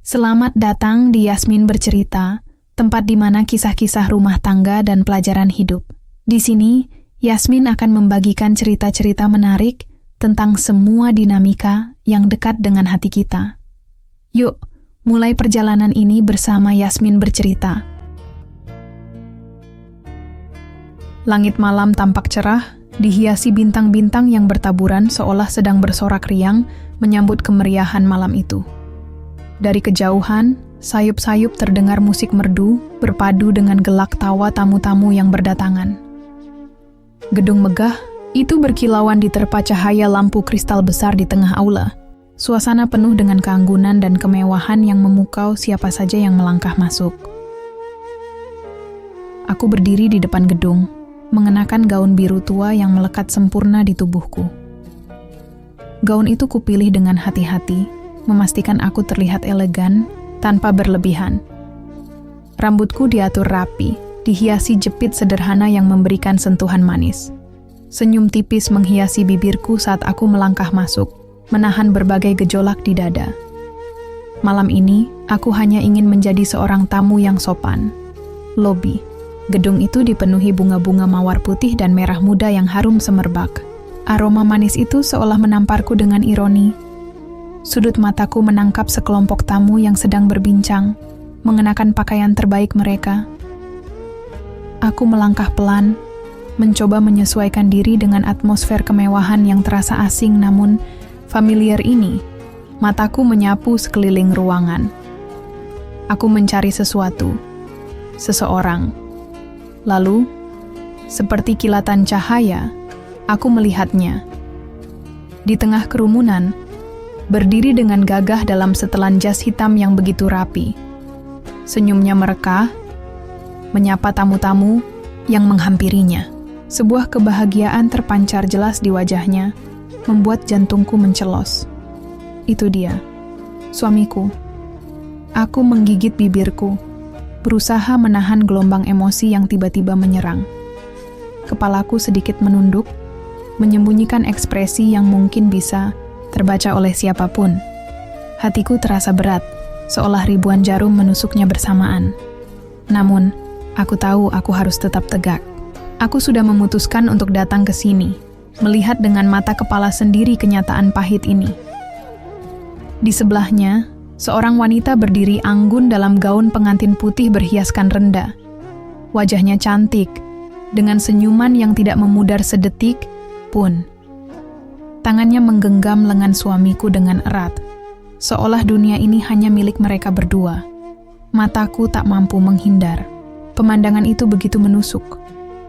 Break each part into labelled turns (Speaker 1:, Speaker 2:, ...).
Speaker 1: Selamat datang di Yasmin Bercerita, tempat di mana kisah-kisah rumah tangga dan pelajaran hidup. Di sini, Yasmin akan membagikan cerita-cerita menarik tentang semua dinamika yang dekat dengan hati kita. Yuk, mulai perjalanan ini bersama Yasmin Bercerita. Langit malam tampak cerah, dihiasi bintang-bintang yang bertaburan seolah sedang bersorak riang menyambut kemeriahan malam itu. Dari kejauhan, sayup-sayup terdengar musik merdu berpadu dengan gelak tawa tamu-tamu yang berdatangan. Gedung megah itu berkilauan diterpa cahaya lampu kristal besar di tengah aula. Suasana penuh dengan keanggunan dan kemewahan yang memukau siapa saja yang melangkah masuk. Aku berdiri di depan gedung, mengenakan gaun biru tua yang melekat sempurna di tubuhku. Gaun itu kupilih dengan hati-hati, memastikan aku terlihat elegan tanpa berlebihan. Rambutku diatur rapi, dihiasi jepit sederhana yang memberikan sentuhan manis. Senyum tipis menghiasi bibirku saat aku melangkah masuk, menahan berbagai gejolak di dada. Malam ini, aku hanya ingin menjadi seorang tamu yang sopan. Lobi. Gedung itu dipenuhi bunga-bunga mawar putih dan merah muda yang harum semerbak. Aroma manis itu seolah menamparku dengan ironi. Sudut mataku menangkap sekelompok tamu yang sedang berbincang, mengenakan pakaian terbaik mereka. Aku melangkah pelan, mencoba menyesuaikan diri dengan atmosfer kemewahan yang terasa asing namun familiar ini. Mataku menyapu sekeliling ruangan. Aku mencari sesuatu, seseorang. Lalu, seperti kilatan cahaya, aku melihatnya. Di tengah kerumunan, berdiri dengan gagah dalam setelan jas hitam yang begitu rapi. Senyumnya merekah, menyapa tamu-tamu yang menghampirinya. Sebuah kebahagiaan terpancar jelas di wajahnya, membuat jantungku mencelos. Itu dia, suamiku. Aku menggigit bibirku, berusaha menahan gelombang emosi yang tiba-tiba menyerang. Kepalaku sedikit menunduk, menyembunyikan ekspresi yang mungkin bisa terbaca oleh siapapun. Hatiku terasa berat, seolah ribuan jarum menusuknya bersamaan. Namun, aku tahu aku harus tetap tegak. Aku sudah memutuskan untuk datang ke sini, melihat dengan mata kepala sendiri kenyataan pahit ini. Di sebelahnya, seorang wanita berdiri anggun dalam gaun pengantin putih berhiaskan rendah. Wajahnya cantik, dengan senyuman yang tidak memudar sedetik pun. Tangannya menggenggam lengan suamiku dengan erat, seolah dunia ini hanya milik mereka berdua. Mataku tak mampu menghindar. Pemandangan itu begitu menusuk,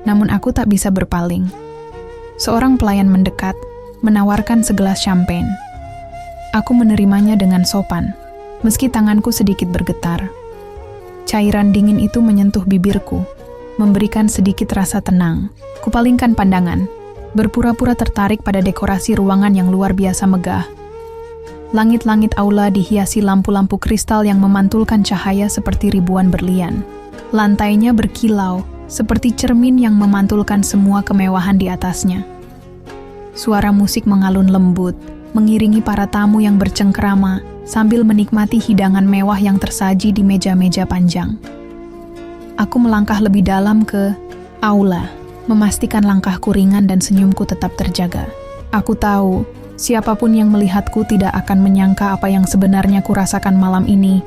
Speaker 1: namun aku tak bisa berpaling. Seorang pelayan mendekat, menawarkan segelas champagne. Aku menerimanya dengan sopan, meski tanganku sedikit bergetar. Cairan dingin itu menyentuh bibirku, memberikan sedikit rasa tenang. Kupalingkan pandangan, berpura-pura tertarik pada dekorasi ruangan yang luar biasa megah. Langit-langit aula dihiasi lampu-lampu kristal yang memantulkan cahaya seperti ribuan berlian. Lantainya berkilau, seperti cermin yang memantulkan semua kemewahan di atasnya. Suara musik mengalun lembut, mengiringi para tamu yang bercengkrama, sambil menikmati hidangan mewah yang tersaji di meja-meja panjang. Aku melangkah lebih dalam ke aula, memastikan langkahku ringan dan senyumku tetap terjaga. Aku tahu, siapapun yang melihatku tidak akan menyangka apa yang sebenarnya kurasakan malam ini.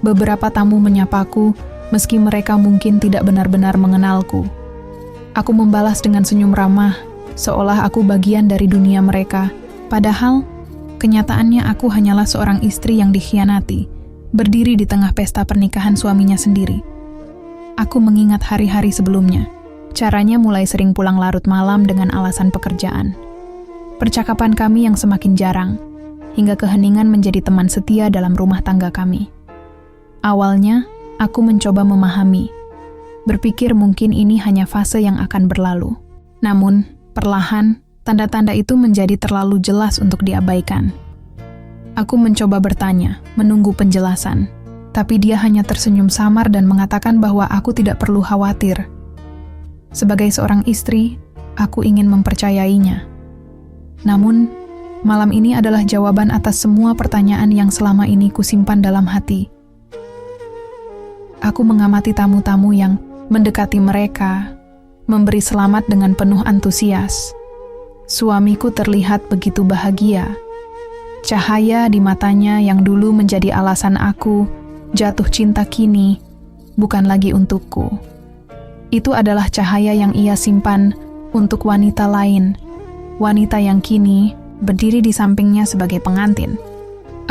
Speaker 1: Beberapa tamu menyapaku, meski mereka mungkin tidak benar-benar mengenalku. Aku membalas dengan senyum ramah, seolah aku bagian dari dunia mereka. Padahal, kenyataannya aku hanyalah seorang istri yang dikhianati, berdiri di tengah pesta pernikahan suaminya sendiri. Aku mengingat hari-hari sebelumnya. Caranya mulai sering pulang larut malam dengan alasan pekerjaan. Percakapan kami yang semakin jarang, hingga keheningan menjadi teman setia dalam rumah tangga kami. Awalnya, aku mencoba memahami. Berpikir mungkin ini hanya fase yang akan berlalu. Namun, perlahan, tanda-tanda itu menjadi terlalu jelas untuk diabaikan. Aku mencoba bertanya, menunggu penjelasan. Tapi dia hanya tersenyum samar dan mengatakan bahwa aku tidak perlu khawatir. Sebagai seorang istri, aku ingin mempercayainya. Namun, Malam ini adalah jawaban atas semua pertanyaan yang selama ini kusimpan dalam hati. Aku mengamati tamu-tamu yang mendekati mereka, memberi selamat dengan penuh antusias. Suamiku terlihat begitu bahagia. Cahaya di matanya yang dulu menjadi alasan aku jatuh cinta kini bukan lagi untukku. Itu adalah cahaya yang ia simpan untuk wanita lain, wanita yang kini berdiri di sampingnya sebagai pengantin.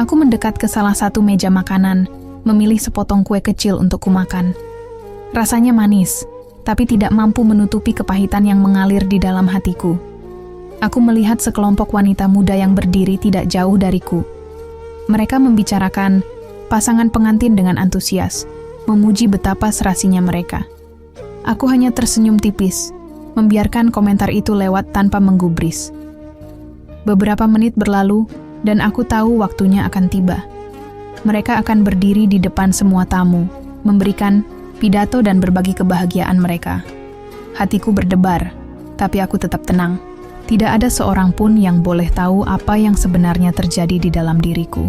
Speaker 1: Aku mendekat ke salah satu meja makanan, memilih sepotong kue kecil untuk kumakan. Rasanya manis, tapi tidak mampu menutupi kepahitan yang mengalir di dalam hatiku. Aku melihat sekelompok wanita muda yang berdiri tidak jauh dariku. Mereka membicarakan pasangan pengantin dengan antusias, memuji betapa serasinya mereka. Aku hanya tersenyum tipis, membiarkan komentar itu lewat tanpa menggubris. Beberapa menit berlalu, dan aku tahu waktunya akan tiba. Mereka akan berdiri di depan semua tamu, memberikan pidato dan berbagi kebahagiaan mereka. Hatiku berdebar, tapi aku tetap tenang. Tidak ada seorang pun yang boleh tahu apa yang sebenarnya terjadi di dalam diriku.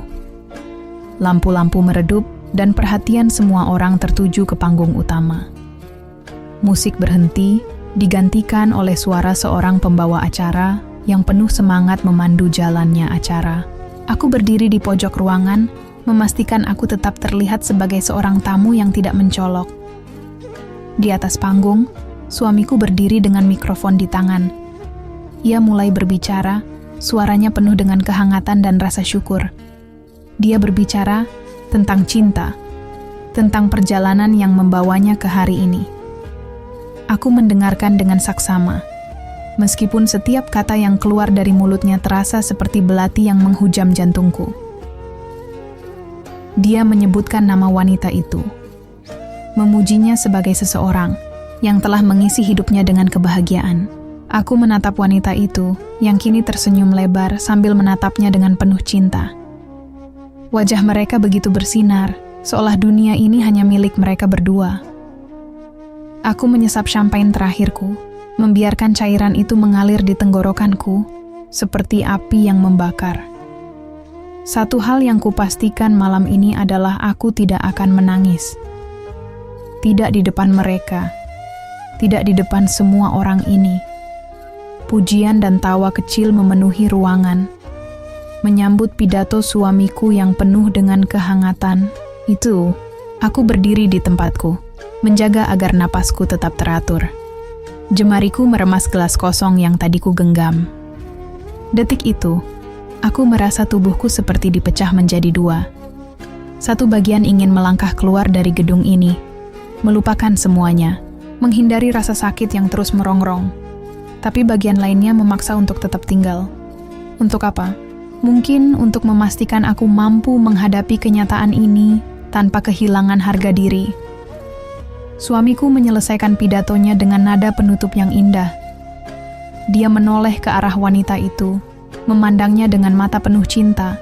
Speaker 1: Lampu-lampu meredup, dan perhatian semua orang tertuju ke panggung utama. Musik berhenti, digantikan oleh suara seorang pembawa acara yang penuh semangat memandu jalannya acara. Aku berdiri di pojok ruangan, memastikan aku tetap terlihat sebagai seorang tamu yang tidak mencolok. Di atas panggung, suamiku berdiri dengan mikrofon di tangan. Ia mulai berbicara, suaranya penuh dengan kehangatan dan rasa syukur. Dia berbicara tentang cinta, tentang perjalanan yang membawanya ke hari ini. Aku mendengarkan dengan saksama, meskipun setiap kata yang keluar dari mulutnya terasa seperti belati yang menghujam jantungku. Dia menyebutkan nama wanita itu, memujinya sebagai seseorang yang telah mengisi hidupnya dengan kebahagiaan. Aku menatap wanita itu yang kini tersenyum lebar sambil menatapnya dengan penuh cinta. Wajah mereka begitu bersinar, seolah dunia ini hanya milik mereka berdua. Aku menyesap champagne terakhirku, membiarkan cairan itu mengalir di tenggorokanku, seperti api yang membakar. Satu hal yang kupastikan malam ini adalah aku tidak akan menangis. Tidak di depan mereka, tidak di depan semua orang ini. Pujian dan tawa kecil memenuhi ruangan. Menyambut pidato suamiku yang penuh dengan kehangatan, itu, aku berdiri di tempatku, menjaga agar napasku tetap teratur. Jemariku meremas gelas kosong yang tadi ku genggam. Detik itu, aku merasa tubuhku seperti dipecah menjadi dua. Satu bagian ingin melangkah keluar dari gedung ini, melupakan semuanya, menghindari rasa sakit yang terus merongrong. Tapi bagian lainnya memaksa untuk tetap tinggal. Untuk apa? Mungkin untuk memastikan aku mampu menghadapi kenyataan ini tanpa kehilangan harga diri. Suamiku menyelesaikan pidatonya dengan nada penutup yang indah. Dia menoleh ke arah wanita itu, memandangnya dengan mata penuh cinta.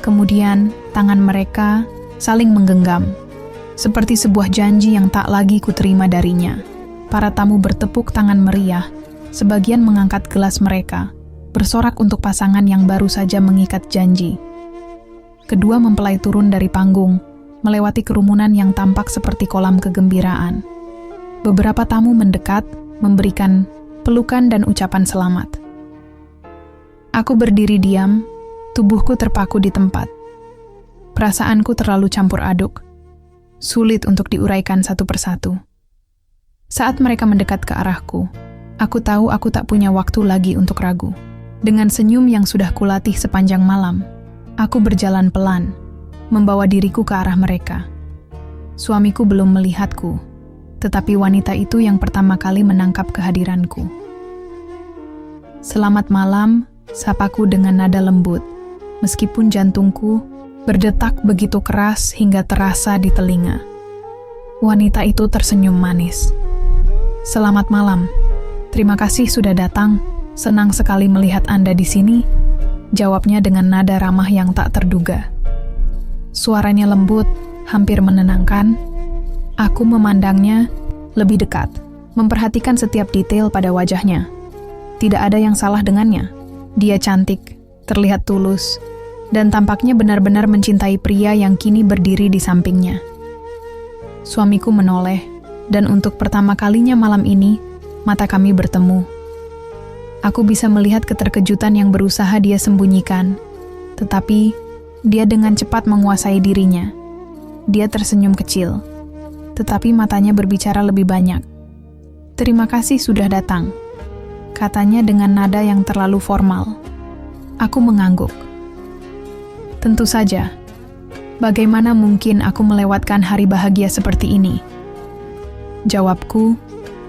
Speaker 1: Kemudian, tangan mereka saling menggenggam, seperti sebuah janji yang tak lagi kuterima darinya. Para tamu bertepuk tangan meriah, sebagian mengangkat gelas mereka, bersorak untuk pasangan yang baru saja mengikat janji. Kedua mempelai turun dari panggung, melewati kerumunan yang tampak seperti kolam kegembiraan. Beberapa tamu mendekat, memberikan pelukan dan ucapan selamat. Aku berdiri diam, tubuhku terpaku di tempat. Perasaanku terlalu campur aduk, sulit untuk diuraikan satu persatu. Saat mereka mendekat ke arahku, aku tahu aku tak punya waktu lagi untuk ragu. Dengan senyum yang sudah kulatih sepanjang malam, aku berjalan pelan, membawa diriku ke arah mereka. Suamiku belum melihatku, tetapi wanita itu yang pertama kali menangkap kehadiranku. "Selamat malam," sapaku dengan nada lembut, meskipun jantungku berdetak begitu keras hingga terasa di telinga. Wanita itu tersenyum manis. "Selamat malam. Terima kasih sudah datang. Senang sekali melihat Anda di sini," jawabnya dengan nada ramah yang tak terduga. Suaranya lembut, hampir menenangkan. Aku memandangnya lebih dekat, memperhatikan setiap detail pada wajahnya. Tidak ada yang salah dengannya. Dia cantik, terlihat tulus, dan tampaknya benar-benar mencintai pria yang kini berdiri di sampingnya. Suamiku menoleh, dan untuk pertama kalinya malam ini, mata kami bertemu. Aku bisa melihat keterkejutan yang berusaha dia sembunyikan, tetapi dia dengan cepat menguasai dirinya. Dia tersenyum kecil, tetapi matanya berbicara lebih banyak. "Terima kasih sudah datang," katanya dengan nada yang terlalu formal. Aku mengangguk. Tentu saja. Bagaimana mungkin aku melewatkan hari bahagia seperti ini? Jawabku,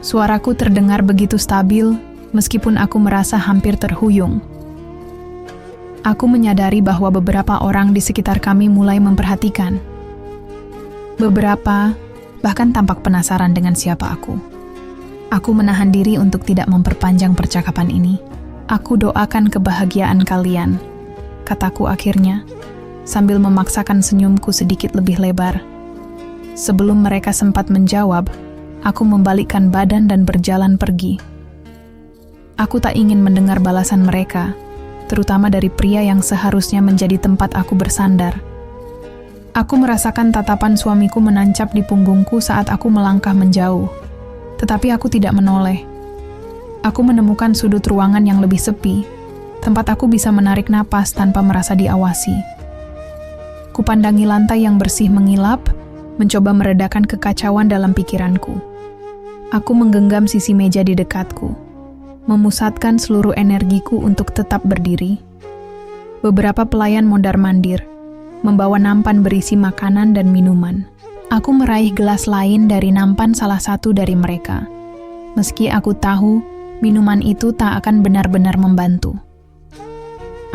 Speaker 1: suaraku terdengar begitu stabil meskipun aku merasa hampir terhuyung. Aku menyadari bahwa beberapa orang di sekitar kami mulai memperhatikan. Beberapa bahkan tampak penasaran dengan siapa aku. Aku menahan diri untuk tidak memperpanjang percakapan ini. "Aku doakan kebahagiaan kalian," kataku akhirnya, sambil memaksakan senyumku sedikit lebih lebar. Sebelum mereka sempat menjawab, aku membalikkan badan dan berjalan pergi. Aku tak ingin mendengar balasan mereka, terutama dari pria yang seharusnya menjadi tempat aku bersandar. Aku merasakan tatapan suamiku menancap di punggungku saat aku melangkah menjauh, tetapi aku tidak menoleh. Aku menemukan sudut ruangan yang lebih sepi, tempat aku bisa menarik napas tanpa merasa diawasi. Kupandangi lantai yang bersih mengilap, mencoba meredakan kekacauan dalam pikiranku. Aku menggenggam sisi meja di dekatku, memusatkan seluruh energiku untuk tetap berdiri. Beberapa pelayan mondar-mandir, membawa nampan berisi makanan dan minuman. Aku meraih gelas lain dari nampan salah satu dari mereka, meski aku tahu minuman itu tak akan benar-benar membantu.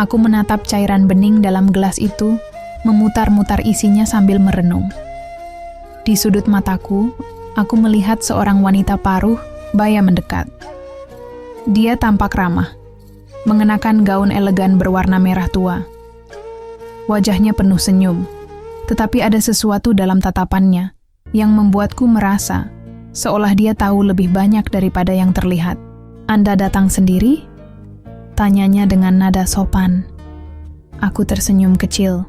Speaker 1: Aku menatap cairan bening dalam gelas itu, memutar-mutar isinya sambil merenung. Di sudut mataku, aku melihat seorang wanita paruh baya mendekat. Dia tampak ramah, mengenakan gaun elegan berwarna merah tua. Wajahnya penuh senyum, tetapi ada sesuatu dalam tatapannya yang membuatku merasa seolah dia tahu lebih banyak daripada yang terlihat. "Anda datang sendiri?" tanyanya dengan nada sopan. Aku tersenyum kecil.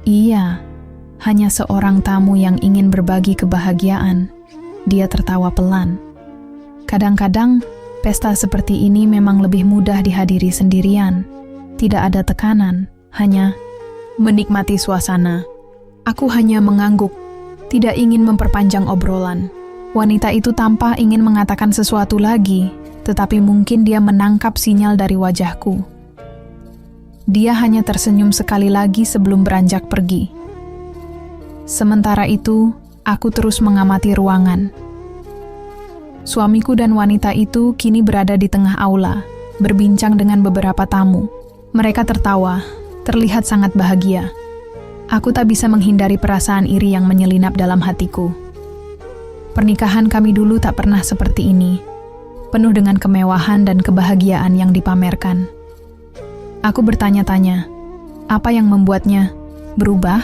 Speaker 1: "Iya, hanya seorang tamu yang ingin berbagi kebahagiaan." Dia tertawa pelan. "Kadang-kadang, pesta seperti ini memang lebih mudah dihadiri sendirian. Tidak ada tekanan, hanya menikmati suasana." Aku hanya mengangguk, tidak ingin memperpanjang obrolan. Wanita itu tampak ingin mengatakan sesuatu lagi, tetapi mungkin dia menangkap sinyal dari wajahku. Dia hanya tersenyum sekali lagi sebelum beranjak pergi. Sementara itu, aku terus mengamati ruangan. Suamiku dan wanita itu kini berada di tengah aula, berbincang dengan beberapa tamu. Mereka tertawa, terlihat sangat bahagia. Aku tak bisa menghindari perasaan iri yang menyelinap dalam hatiku. Pernikahan kami dulu tak pernah seperti ini, penuh dengan kemewahan dan kebahagiaan yang dipamerkan. Aku bertanya-tanya, apa yang membuatnya berubah?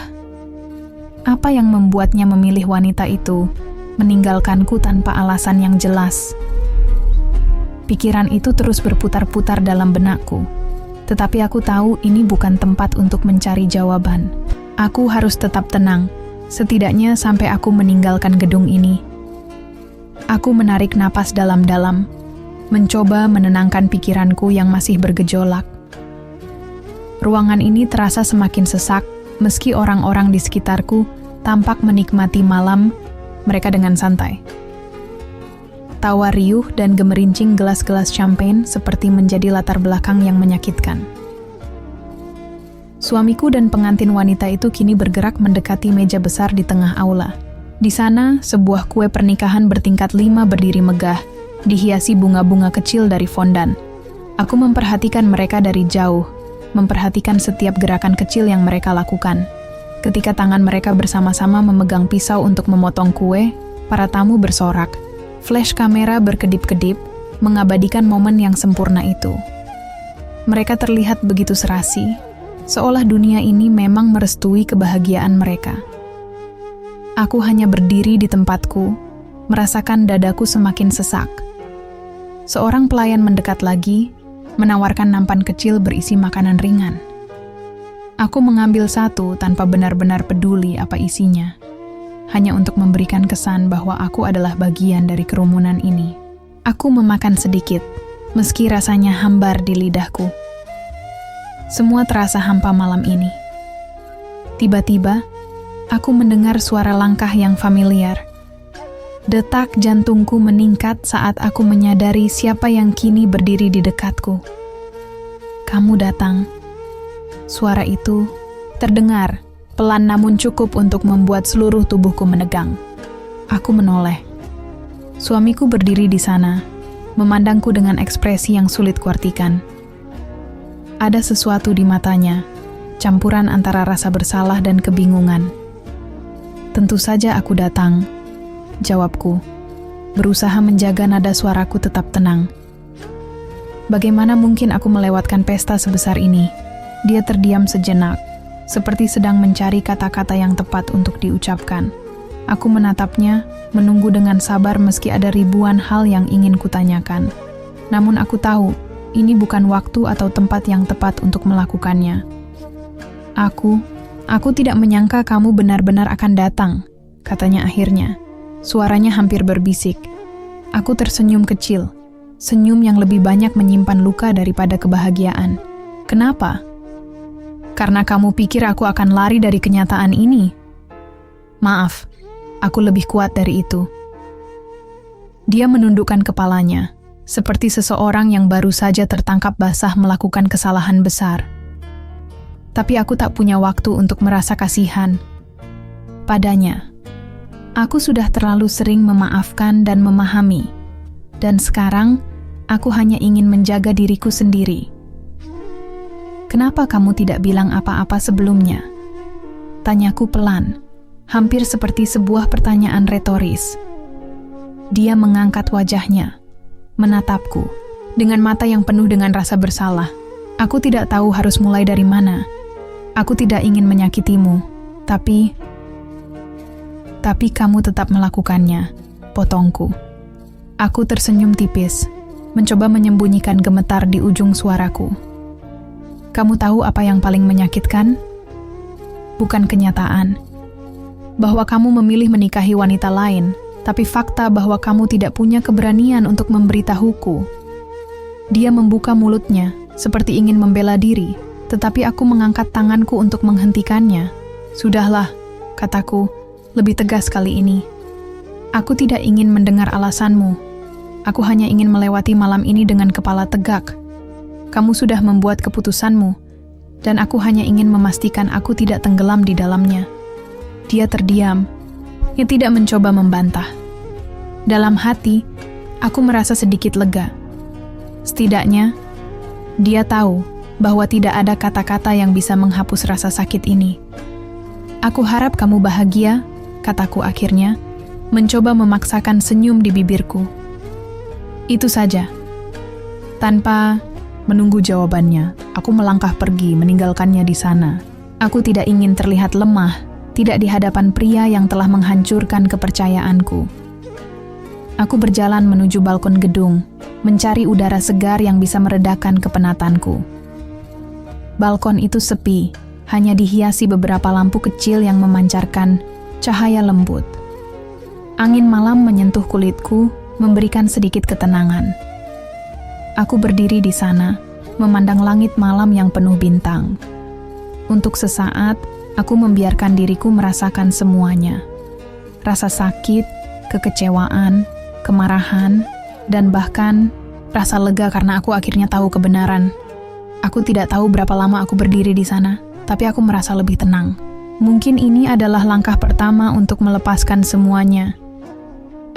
Speaker 1: Apa yang membuatnya memilih wanita itu, meninggalkanku tanpa alasan yang jelas? Pikiran itu terus berputar-putar dalam benakku, tetapi aku tahu ini bukan tempat untuk mencari jawaban. Aku harus tetap tenang, setidaknya sampai aku meninggalkan gedung ini. Aku menarik napas dalam-dalam, mencoba menenangkan pikiranku yang masih bergejolak. Ruangan ini terasa semakin sesak, meski orang-orang di sekitarku tampak menikmati malam mereka dengan santai. Tawa riuh dan gemerincing gelas-gelas champagne seperti menjadi latar belakang yang menyakitkan. Suamiku dan pengantin wanita itu kini bergerak mendekati meja besar di tengah aula. Di sana, sebuah kue pernikahan bertingkat 5 berdiri megah, dihiasi bunga-bunga kecil dari fondan. Aku memperhatikan mereka dari jauh, memperhatikan setiap gerakan kecil yang mereka lakukan. Ketika tangan mereka bersama-sama memegang pisau untuk memotong kue, para tamu bersorak. Flash kamera berkedip-kedip, mengabadikan momen yang sempurna itu. Mereka terlihat begitu serasi, seolah dunia ini memang merestui kebahagiaan mereka. Aku hanya berdiri di tempatku, merasakan dadaku semakin sesak. Seorang pelayan mendekat lagi, menawarkan nampan kecil berisi makanan ringan. Aku mengambil satu tanpa benar-benar peduli apa isinya, hanya untuk memberikan kesan bahwa aku adalah bagian dari kerumunan ini. Aku memakan sedikit, meski rasanya hambar di lidahku. Semua terasa hampa malam ini. Tiba-tiba, aku mendengar suara langkah yang familiar. Detak jantungku meningkat saat aku menyadari siapa yang kini berdiri di dekatku. Kamu datang. Suara itu terdengar, pelan namun cukup untuk membuat seluruh tubuhku menegang. Aku menoleh. Suamiku berdiri di sana, memandangku dengan ekspresi yang sulit kuartikan. Ada sesuatu di matanya, campuran antara rasa bersalah dan kebingungan. Tentu saja aku datang. Jawabku, berusaha menjaga nada suaraku tetap tenang. Bagaimana mungkin aku melewatkan pesta sebesar ini? Dia terdiam sejenak, seperti sedang mencari kata-kata yang tepat untuk diucapkan. Aku menatapnya, menunggu dengan sabar meski ada ribuan hal yang ingin kutanyakan. Namun aku tahu, ini bukan waktu atau tempat yang tepat untuk melakukannya. Aku tidak menyangka kamu benar-benar akan datang, katanya akhirnya. Suaranya hampir berbisik. Aku tersenyum kecil, senyum yang lebih banyak menyimpan luka daripada kebahagiaan. Kenapa? Karena kamu pikir aku akan lari dari kenyataan ini. Maaf, aku lebih kuat dari itu. Dia menundukkan kepalanya, seperti seseorang yang baru saja tertangkap basah melakukan kesalahan besar. Tapi aku tak punya waktu untuk merasa kasihan padanya. Aku sudah terlalu sering memaafkan dan memahami, dan sekarang aku hanya ingin menjaga diriku sendiri. Kenapa kamu tidak bilang apa-apa sebelumnya? Tanyaku pelan, hampir seperti sebuah pertanyaan retoris. Dia mengangkat wajahnya, menatapku, dengan mata yang penuh dengan rasa bersalah. Aku tidak tahu harus mulai dari mana. Aku tidak ingin menyakitimu, tapi kamu tetap melakukannya, potongku. Aku tersenyum tipis, mencoba menyembunyikan gemetar di ujung suaraku. Kamu tahu apa yang paling menyakitkan? Bukan kenyataan bahwa kamu memilih menikahi wanita lain, tapi fakta bahwa kamu tidak punya keberanian untuk memberitahuku. Dia membuka mulutnya, seperti ingin membela diri, tetapi aku mengangkat tanganku untuk menghentikannya. Sudahlah, kataku, lebih tegas kali ini. Aku tidak ingin mendengar alasanmu. Aku hanya ingin melewati malam ini dengan kepala tegak. Kamu sudah membuat keputusanmu, dan aku hanya ingin memastikan aku tidak tenggelam di dalamnya. Dia terdiam, ia tidak mencoba membantah. Dalam hati, aku merasa sedikit lega. Setidaknya, dia tahu bahwa tidak ada kata-kata yang bisa menghapus rasa sakit ini. Aku harap kamu bahagia, kataku akhirnya, mencoba memaksakan senyum di bibirku. Itu saja. Tanpa menunggu jawabannya, aku melangkah pergi meninggalkannya di sana. Aku tidak ingin terlihat lemah, tidak di hadapan pria yang telah menghancurkan kepercayaanku. Aku berjalan menuju balkon gedung, mencari udara segar yang bisa meredakan kepenatanku. Balkon itu sepi, hanya dihiasi beberapa lampu kecil yang memancarkan cahaya lembut. Angin malam menyentuh kulitku, memberikan sedikit ketenangan. Aku berdiri di sana, memandang langit malam yang penuh bintang. Untuk sesaat, aku membiarkan diriku merasakan semuanya. Rasa sakit, kekecewaan, kemarahan, dan bahkan rasa lega karena aku akhirnya tahu kebenaran. Aku tidak tahu berapa lama aku berdiri di sana, tapi aku merasa lebih tenang. Mungkin ini adalah langkah pertama untuk melepaskan semuanya.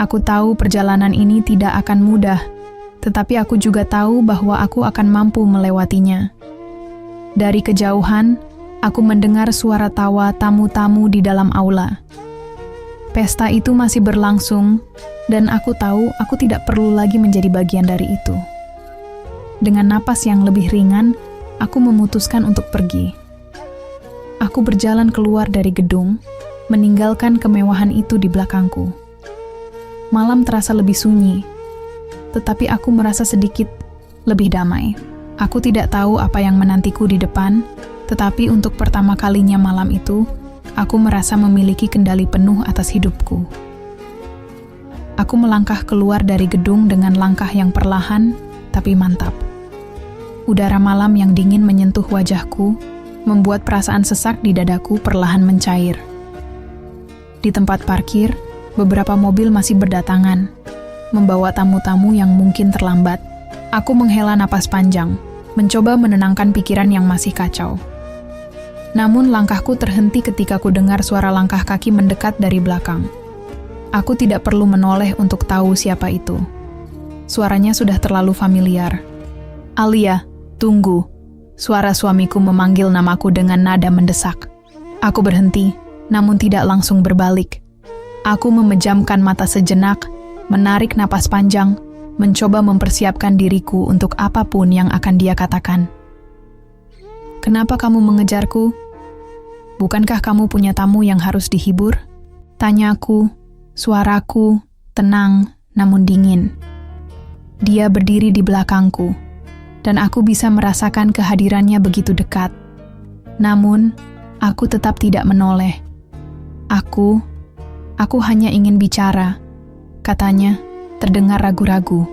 Speaker 1: Aku tahu perjalanan ini tidak akan mudah, tetapi aku juga tahu bahwa aku akan mampu melewatinya. Dari kejauhan, aku mendengar suara tawa tamu-tamu di dalam aula. Pesta itu masih berlangsung, dan aku tahu aku tidak perlu lagi menjadi bagian dari itu. Dengan napas yang lebih ringan, aku memutuskan untuk pergi. Aku berjalan keluar dari gedung, meninggalkan kemewahan itu di belakangku. Malam terasa lebih sunyi, tetapi aku merasa sedikit lebih damai. Aku tidak tahu apa yang menantiku di depan, tetapi untuk pertama kalinya malam itu, aku merasa memiliki kendali penuh atas hidupku. Aku melangkah keluar dari gedung dengan langkah yang perlahan, tapi mantap. Udara malam yang dingin menyentuh wajahku, membuat perasaan sesak di dadaku perlahan mencair. Di tempat parkir, beberapa mobil masih berdatangan, membawa tamu-tamu yang mungkin terlambat. Aku menghela napas panjang, mencoba menenangkan pikiran yang masih kacau. Namun langkahku terhenti ketika ku dengar suara langkah kaki mendekat dari belakang. Aku tidak perlu menoleh untuk tahu siapa itu. Suaranya sudah terlalu familiar. "Alia, tunggu." Suara suamiku memanggil namaku dengan nada mendesak. Aku berhenti, namun tidak langsung berbalik. Aku memejamkan mata sejenak, menarik napas panjang, mencoba mempersiapkan diriku untuk apapun yang akan dia katakan. "Kenapa kamu mengejarku? Bukankah kamu punya tamu yang harus dihibur?" Tanyaku, suaraku tenang namun dingin. Dia berdiri di belakangku, dan aku bisa merasakan kehadirannya begitu dekat. Namun, aku tetap tidak menoleh. Aku hanya ingin bicara, katanya, terdengar ragu-ragu.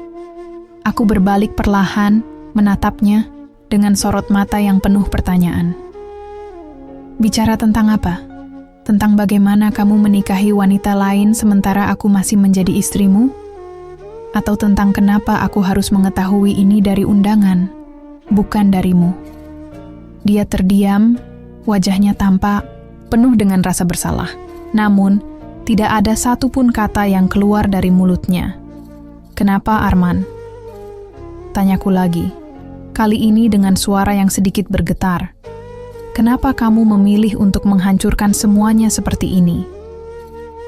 Speaker 1: Aku berbalik perlahan, menatapnya dengan sorot mata yang penuh pertanyaan. "Bicara tentang apa? Tentang bagaimana kamu menikahi wanita lain sementara aku masih menjadi istrimu? Atau tentang kenapa aku harus mengetahui ini dari undangan, bukan darimu?" Dia terdiam, wajahnya tampak penuh dengan rasa bersalah. Namun, tidak ada satupun kata yang keluar dari mulutnya. "Kenapa, Arman?" Tanyaku lagi, kali ini dengan suara yang sedikit bergetar. "Kenapa kamu memilih untuk menghancurkan semuanya seperti ini?"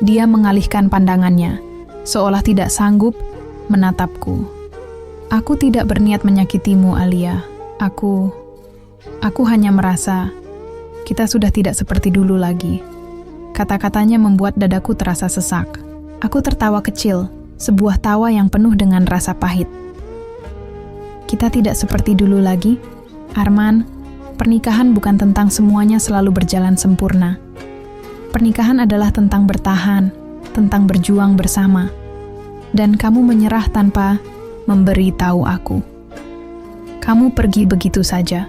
Speaker 1: Dia mengalihkan pandangannya, seolah tidak sanggup menatapku. "Aku tidak berniat menyakitimu, Alia. Aku hanya merasa kita sudah tidak seperti dulu lagi." Kata-katanya membuat dadaku terasa sesak. Aku tertawa kecil, sebuah tawa yang penuh dengan rasa pahit. "Kita tidak seperti dulu lagi, Arman. Pernikahan bukan tentang semuanya selalu berjalan sempurna. Pernikahan adalah tentang bertahan, tentang berjuang bersama. Dan kamu menyerah tanpa memberi tahu aku. Kamu pergi begitu saja,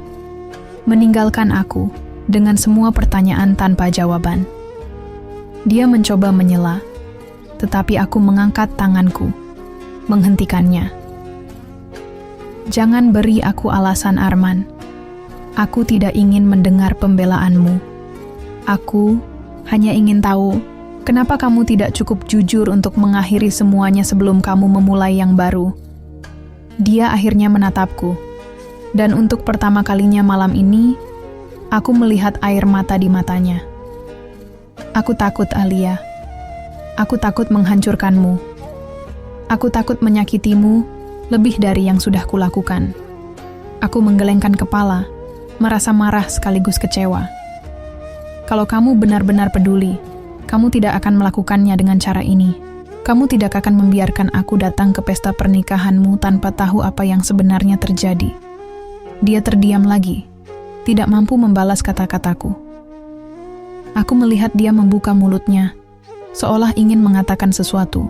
Speaker 1: meninggalkan aku dengan semua pertanyaan tanpa jawaban." Dia mencoba menyela, tetapi aku mengangkat tanganku, menghentikannya. "Jangan beri aku alasan, Arman. Aku tidak ingin mendengar pembelaanmu. Aku hanya ingin tahu, kenapa kamu tidak cukup jujur untuk mengakhiri semuanya sebelum kamu memulai yang baru?" Dia akhirnya menatapku, dan untuk pertama kalinya malam ini, aku melihat air mata di matanya. "Aku takut, Alia. Aku takut menghancurkanmu. Aku takut menyakitimu lebih dari yang sudah kulakukan." Aku menggelengkan kepala, merasa marah sekaligus kecewa. "Kalau kamu benar-benar peduli, kamu tidak akan melakukannya dengan cara ini. Kamu tidak akan membiarkan aku datang ke pesta pernikahanmu tanpa tahu apa yang sebenarnya terjadi." Dia terdiam lagi, tidak mampu membalas kata-kataku. Aku melihat dia membuka mulutnya, seolah ingin mengatakan sesuatu.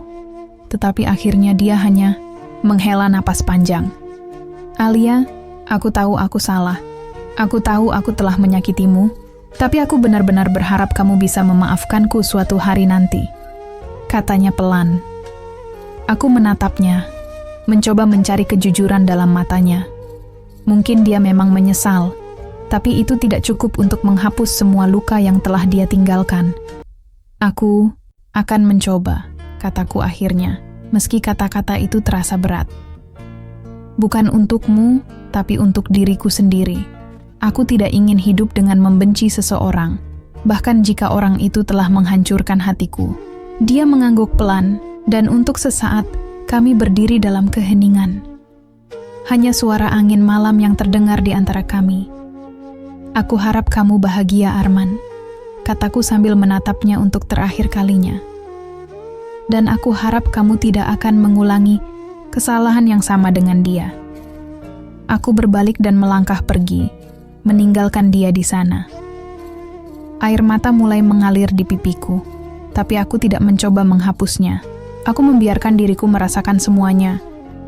Speaker 1: Tetapi akhirnya dia hanya menghela napas panjang. "Alia, aku tahu aku salah. Aku tahu aku telah menyakitimu, tapi aku benar-benar berharap kamu bisa memaafkanku suatu hari nanti," katanya pelan. Aku menatapnya, mencoba mencari kejujuran dalam matanya. Mungkin dia memang menyesal, tapi itu tidak cukup untuk menghapus semua luka yang telah dia tinggalkan. "Aku akan mencoba," kataku akhirnya, meski kata-kata itu terasa berat. "Bukan untukmu, tapi untuk diriku sendiri. Aku tidak ingin hidup dengan membenci seseorang, bahkan jika orang itu telah menghancurkan hatiku." Dia mengangguk pelan, dan untuk sesaat kami berdiri dalam keheningan. Hanya suara angin malam yang terdengar di antara kami. "Aku harap kamu bahagia, Arman," kataku sambil menatapnya untuk terakhir kalinya. "Dan aku harap kamu tidak akan mengulangi kesalahan yang sama dengan dia." Aku berbalik dan melangkah pergi, meninggalkan dia di sana. Air mata mulai mengalir di pipiku, tapi aku tidak mencoba menghapusnya. Aku membiarkan diriku merasakan semuanya,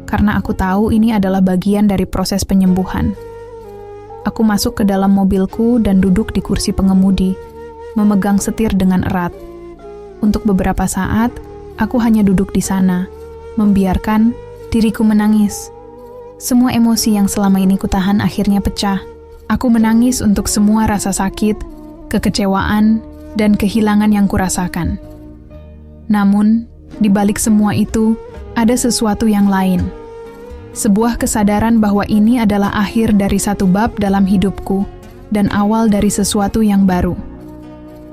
Speaker 1: karena aku tahu ini adalah bagian dari proses penyembuhan. Aku masuk ke dalam mobilku dan duduk di kursi pengemudi, memegang setir dengan erat. Untuk beberapa saat, aku hanya duduk di sana, membiarkan diriku menangis. Semua emosi yang selama ini kutahan akhirnya pecah. Aku menangis untuk semua rasa sakit, kekecewaan, dan kehilangan yang kurasakan. Namun, di balik semua itu, ada sesuatu yang lain. Sebuah kesadaran bahwa ini adalah akhir dari satu bab dalam hidupku dan awal dari sesuatu yang baru.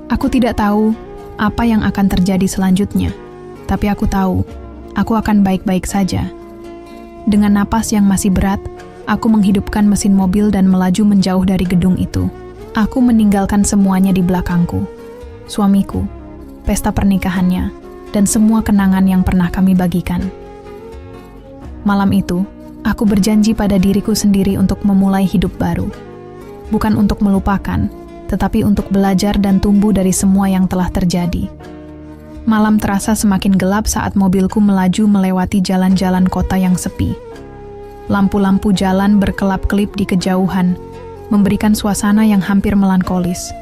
Speaker 1: Aku tidak tahu apa yang akan terjadi selanjutnya, tapi aku tahu aku akan baik-baik saja. Dengan napas yang masih berat, aku menghidupkan mesin mobil dan melaju menjauh dari gedung itu. Aku meninggalkan semuanya di belakangku. Suamiku, pesta pernikahannya, dan semua kenangan yang pernah kami bagikan. Malam itu, aku berjanji pada diriku sendiri untuk memulai hidup baru. Bukan untuk melupakan, tetapi untuk belajar dan tumbuh dari semua yang telah terjadi. Malam terasa semakin gelap saat mobilku melaju melewati jalan-jalan kota yang sepi. Lampu-lampu jalan berkelap-kelip di kejauhan, memberikan suasana yang hampir melankolis.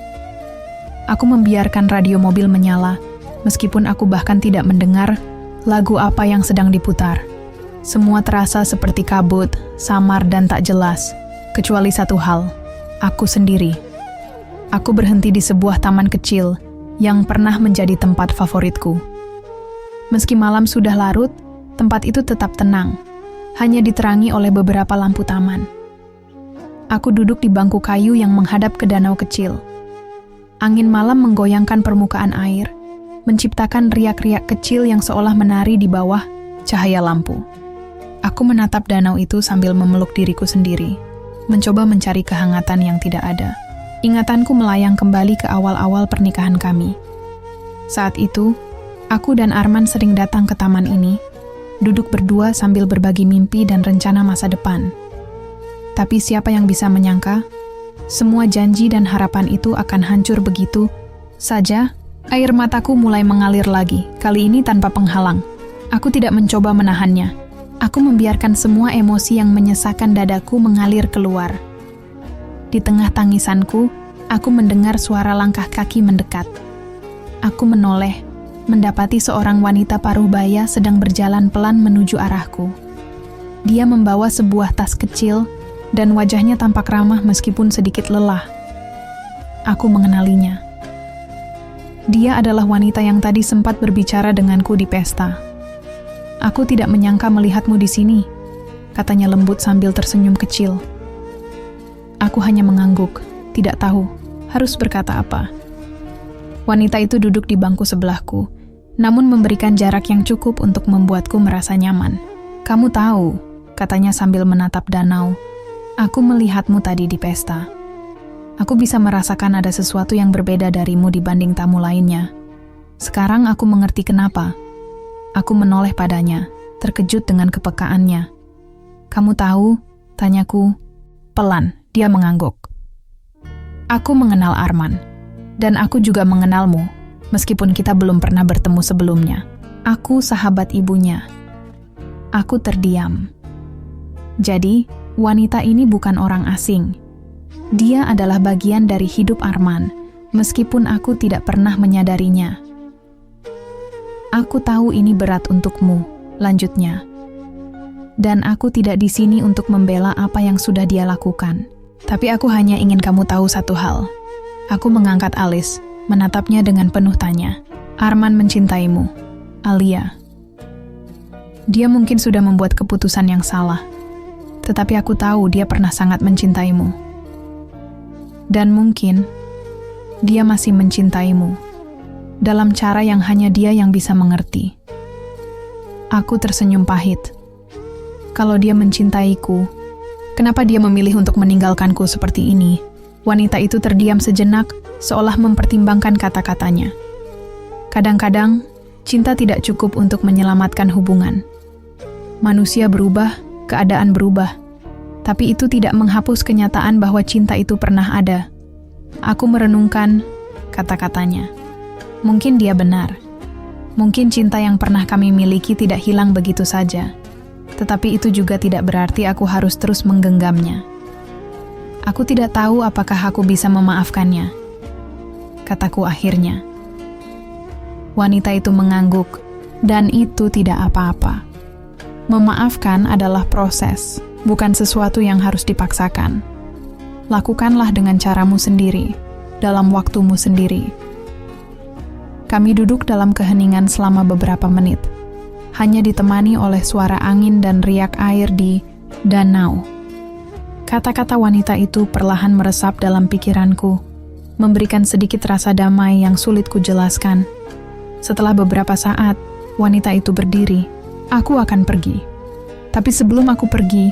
Speaker 1: Aku membiarkan radio mobil menyala, meskipun aku bahkan tidak mendengar lagu apa yang sedang diputar. Semua terasa seperti kabut, samar dan tak jelas, kecuali satu hal, aku sendiri. Aku berhenti di sebuah taman kecil yang pernah menjadi tempat favoritku. Meski malam sudah larut, tempat itu tetap tenang, hanya diterangi oleh beberapa lampu taman. Aku duduk di bangku kayu yang menghadap ke danau kecil. Angin malam menggoyangkan permukaan air, menciptakan riak-riak kecil yang seolah menari di bawah cahaya lampu. Aku menatap danau itu sambil memeluk diriku sendiri, mencoba mencari kehangatan yang tidak ada. Ingatanku melayang kembali ke awal-awal pernikahan kami. Saat itu, aku dan Arman sering datang ke taman ini, duduk berdua sambil berbagi mimpi dan rencana masa depan. Tapi siapa yang bisa menyangka, semua janji dan harapan itu akan hancur begitu saja. Air mataku mulai mengalir lagi, kali ini tanpa penghalang. Aku tidak mencoba menahannya. Aku membiarkan semua emosi yang menyesakkan dadaku mengalir keluar. Di tengah tangisanku, aku mendengar suara langkah kaki mendekat. Aku menoleh, mendapati seorang wanita paruh-baya sedang berjalan pelan menuju arahku. Dia membawa sebuah tas kecil, dan wajahnya tampak ramah meskipun sedikit lelah. Aku mengenalinya. Dia adalah wanita yang tadi sempat berbicara denganku di pesta. Aku tidak menyangka melihatmu di sini, katanya lembut sambil tersenyum kecil. Aku hanya mengangguk, tidak tahu harus berkata apa. Wanita itu duduk di bangku sebelahku, namun memberikan jarak yang cukup untuk membuatku merasa nyaman. Kamu tahu, katanya sambil menatap danau, aku melihatmu tadi di pesta. Aku bisa merasakan ada sesuatu yang berbeda darimu dibanding tamu lainnya. Sekarang aku mengerti kenapa. Aku menoleh padanya, terkejut dengan kepekaannya. Kamu tahu? Tanyaku. Pelan, dia mengangguk. Aku mengenal Arman, dan aku juga mengenalmu, meskipun kita belum pernah bertemu sebelumnya. Aku sahabat ibunya. Aku terdiam. Jadi, wanita ini bukan orang asing. Dia adalah bagian dari hidup Arman, meskipun aku tidak pernah menyadarinya. Aku tahu ini berat untukmu, lanjutnya. Dan aku tidak di sini untuk membela apa yang sudah dia lakukan. Tapi aku hanya ingin kamu tahu satu hal. Aku mengangkat alis, menatapnya dengan penuh tanya. Arman mencintaimu, Alia. Dia mungkin sudah membuat keputusan yang salah, tetapi aku tahu dia pernah sangat mencintaimu. Dan mungkin dia masih mencintaimu dalam cara yang hanya dia yang bisa mengerti. Aku tersenyum pahit. Kalau dia mencintaiku, kenapa dia memilih untuk meninggalkanku seperti ini? Wanita itu terdiam sejenak, seolah mempertimbangkan kata-katanya. Kadang-kadang, cinta tidak cukup untuk menyelamatkan hubungan. Manusia berubah, keadaan berubah. Tapi itu tidak menghapus kenyataan bahwa cinta itu pernah ada. Aku merenungkan kata-katanya. Mungkin dia benar. Mungkin cinta yang pernah kami miliki tidak hilang begitu saja. Tetapi itu juga tidak berarti aku harus terus menggenggamnya. Aku tidak tahu apakah aku bisa memaafkannya, kataku akhirnya. Wanita itu mengangguk, dan itu tidak apa-apa. Memaafkan adalah proses, bukan sesuatu yang harus dipaksakan. Lakukanlah dengan caramu sendiri, dalam waktumu sendiri. Kami duduk dalam keheningan selama beberapa menit, hanya ditemani oleh suara angin dan riak air di danau. Kata-kata wanita itu perlahan meresap dalam pikiranku, memberikan sedikit rasa damai yang sulit kujelaskan. Setelah beberapa saat, wanita itu berdiri. Aku akan pergi. Tapi sebelum aku pergi,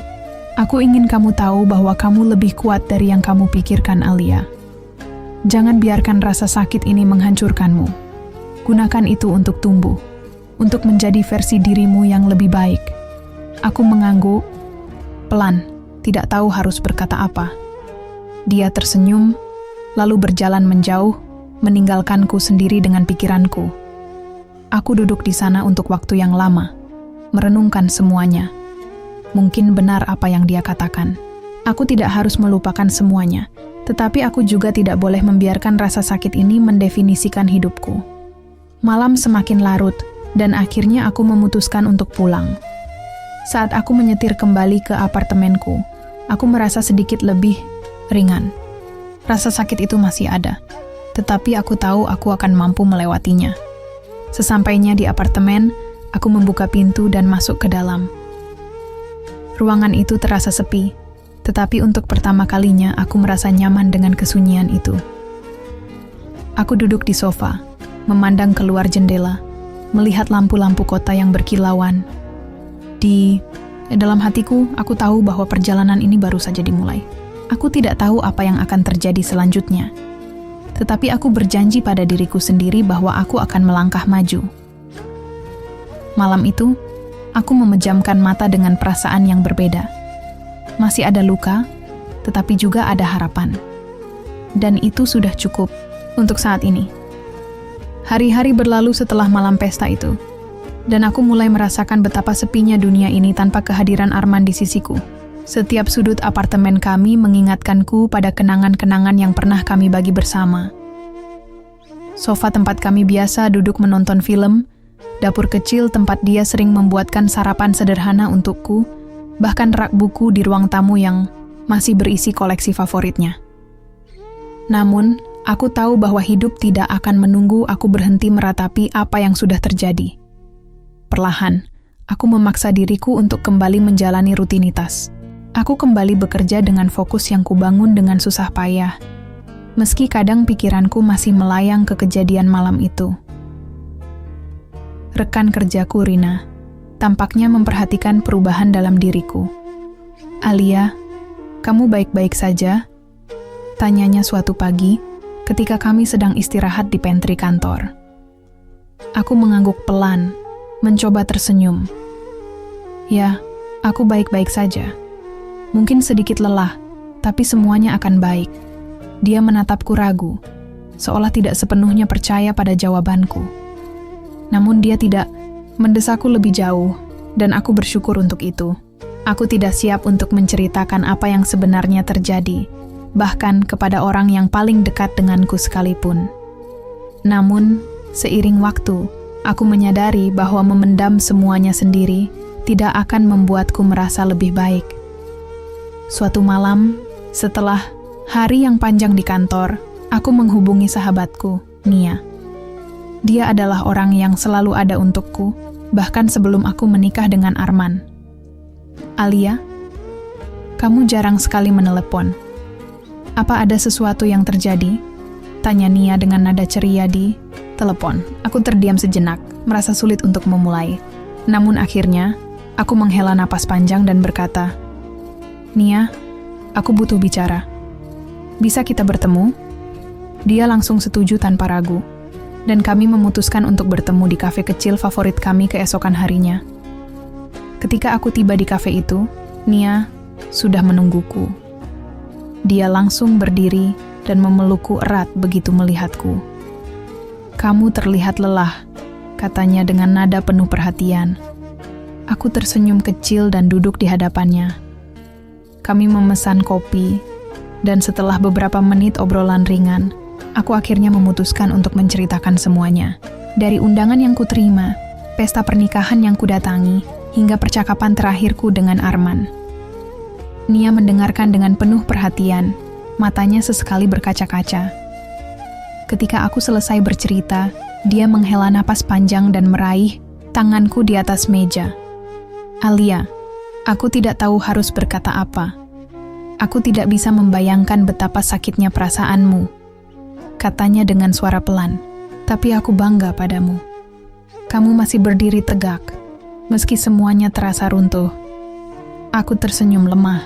Speaker 1: aku ingin kamu tahu bahwa kamu lebih kuat dari yang kamu pikirkan, Alia. Jangan biarkan rasa sakit ini menghancurkanmu. Gunakan itu untuk tumbuh, untuk menjadi versi dirimu yang lebih baik. Aku mengangguk, pelan. Tidak tahu harus berkata apa. Dia tersenyum, lalu berjalan menjauh, meninggalkanku sendiri dengan pikiranku. Aku duduk di sana untuk waktu yang lama, merenungkan semuanya. Mungkin benar apa yang dia katakan. Aku tidak harus melupakan semuanya, tetapi aku juga tidak boleh membiarkan rasa sakit ini mendefinisikan hidupku. Malam semakin larut, dan akhirnya aku memutuskan untuk pulang. Saat aku menyetir kembali ke apartemenku, aku merasa sedikit lebih ringan. Rasa sakit itu masih ada, tetapi aku tahu aku akan mampu melewatinya. Sesampainya di apartemen, aku membuka pintu dan masuk ke dalam. Ruangan itu terasa sepi, tetapi untuk pertama kalinya aku merasa nyaman dengan kesunyian itu. Aku duduk di sofa, memandang keluar jendela, melihat lampu-lampu kota yang berkilauan. Dalam hatiku, aku tahu bahwa perjalanan ini baru saja dimulai. Aku tidak tahu apa yang akan terjadi selanjutnya. Tetapi aku berjanji pada diriku sendiri bahwa aku akan melangkah maju. Malam itu, aku memejamkan mata dengan perasaan yang berbeda. Masih ada luka, tetapi juga ada harapan. Dan itu sudah cukup untuk saat ini. Hari-hari berlalu setelah malam pesta itu. Dan aku mulai merasakan betapa sepinya dunia ini tanpa kehadiran Arman di sisiku. Setiap sudut apartemen kami mengingatkanku pada kenangan-kenangan yang pernah kami bagi bersama. Sofa tempat kami biasa duduk menonton film, dapur kecil tempat dia sering membuatkan sarapan sederhana untukku, bahkan rak buku di ruang tamu yang masih berisi koleksi favoritnya. Namun, aku tahu bahwa hidup tidak akan menunggu aku berhenti meratapi apa yang sudah terjadi. Perlahan, aku memaksa diriku untuk kembali menjalani rutinitas. Aku kembali bekerja dengan fokus yang kubangun dengan susah payah, meski kadang pikiranku masih melayang ke kejadian malam itu. Rekan kerjaku, Rina, tampaknya memperhatikan perubahan dalam diriku. "Alia, kamu baik-baik saja?" tanyanya suatu pagi ketika kami sedang istirahat di pantry kantor. Aku mengangguk pelan, mencoba tersenyum. "Ya, aku baik-baik saja. Mungkin sedikit lelah, tapi semuanya akan baik." Dia menatapku ragu, seolah tidak sepenuhnya percaya pada jawabanku. Namun dia tidak mendesakku lebih jauh, dan aku bersyukur untuk itu. Aku tidak siap untuk menceritakan apa yang sebenarnya terjadi, bahkan kepada orang yang paling dekat denganku sekalipun. Namun, seiring waktu, aku menyadari bahwa memendam semuanya sendiri tidak akan membuatku merasa lebih baik. Suatu malam, setelah hari yang panjang di kantor, aku menghubungi sahabatku, Nia. Dia adalah orang yang selalu ada untukku, bahkan sebelum aku menikah dengan Arman. "Alia, kamu jarang sekali menelepon. Apa ada sesuatu yang terjadi?" tanya Nia dengan nada ceria di telepon. Aku terdiam sejenak, merasa sulit untuk memulai. Namun akhirnya, aku menghela napas panjang dan berkata, "Nia, aku butuh bicara. Bisa kita bertemu?" Dia langsung setuju tanpa ragu, dan kami memutuskan untuk bertemu di kafe kecil favorit kami keesokan harinya. Ketika aku tiba di kafe itu, Nia sudah menungguku. Dia langsung berdiri dan memelukku erat begitu melihatku. "Kamu terlihat lelah," katanya dengan nada penuh perhatian. Aku tersenyum kecil dan duduk di hadapannya. Kami memesan kopi, dan setelah beberapa menit obrolan ringan, aku akhirnya memutuskan untuk menceritakan semuanya. Dari undangan yang kuterima, pesta pernikahan yang kudatangi, hingga percakapan terakhirku dengan Arman. Nia mendengarkan dengan penuh perhatian, matanya sesekali berkaca-kaca. Ketika aku selesai bercerita, dia menghela napas panjang dan meraih tanganku di atas meja. "Alia, aku tidak tahu harus berkata apa. Aku tidak bisa membayangkan betapa sakitnya perasaanmu," katanya dengan suara pelan. "Tapi aku bangga padamu. Kamu masih berdiri tegak, meski semuanya terasa runtuh." Aku tersenyum lemah.